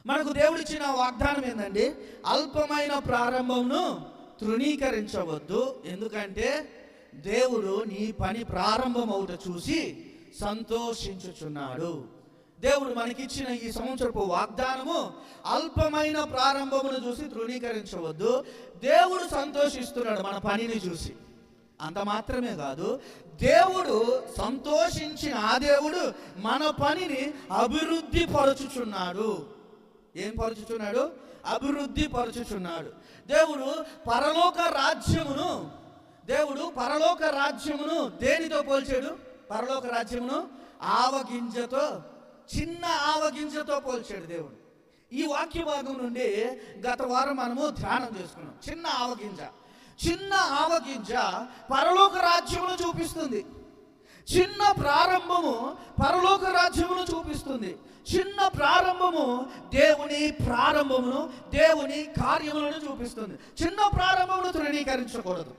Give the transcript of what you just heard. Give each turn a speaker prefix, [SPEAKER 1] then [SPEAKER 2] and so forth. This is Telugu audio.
[SPEAKER 1] మనకు దేవుడిచ్చిన వాగ్దానం ఏంటండి? అల్పమైన ప్రారంభమును తృణీకరించవద్దు, ఎందుకంటే దేవుడు నీ పని ప్రారంభమవుట చూసి సంతోషించుచున్నాడు. దేవుడు మనకిచ్చిన ఈ సంవత్సరపు వాగ్దానము, అల్పమైన ప్రారంభమును చూసి తృణీకరించవద్దు. దేవుడు సంతోషిస్తున్నాడు మన పనిని చూసి. అంత మాత్రమే కాదు, దేవుడు సంతోషించిన ఆ దేవుడు మన పనిని అభివృద్ధి పరచుచున్నాడు. ఏం పరచుచున్నాడు? అభివృద్ధి పరచుచున్నాడు. దేవుడు పరలోక రాజ్యమును దేనితో పోల్చాడు? పరలోక రాజ్యమును ఆవగింజతో, చిన్న ఆవగింజతో పోల్చాడు దేవుడు. ఈ వాక్య భాగం నుండి గత వారం మనము ధ్యానం చేసుకున్నాం. చిన్న ఆవగింజ పరలోక రాజ్యమును చూపిస్తుంది. చిన్న ప్రారంభము పరలోక రాజ్యమును చూపిస్తుంది. చిన్న ప్రారంభము దేవుని కార్యములను చూపిస్తుంది. చిన్న ప్రారంభమును తృణీకరించకూడదు.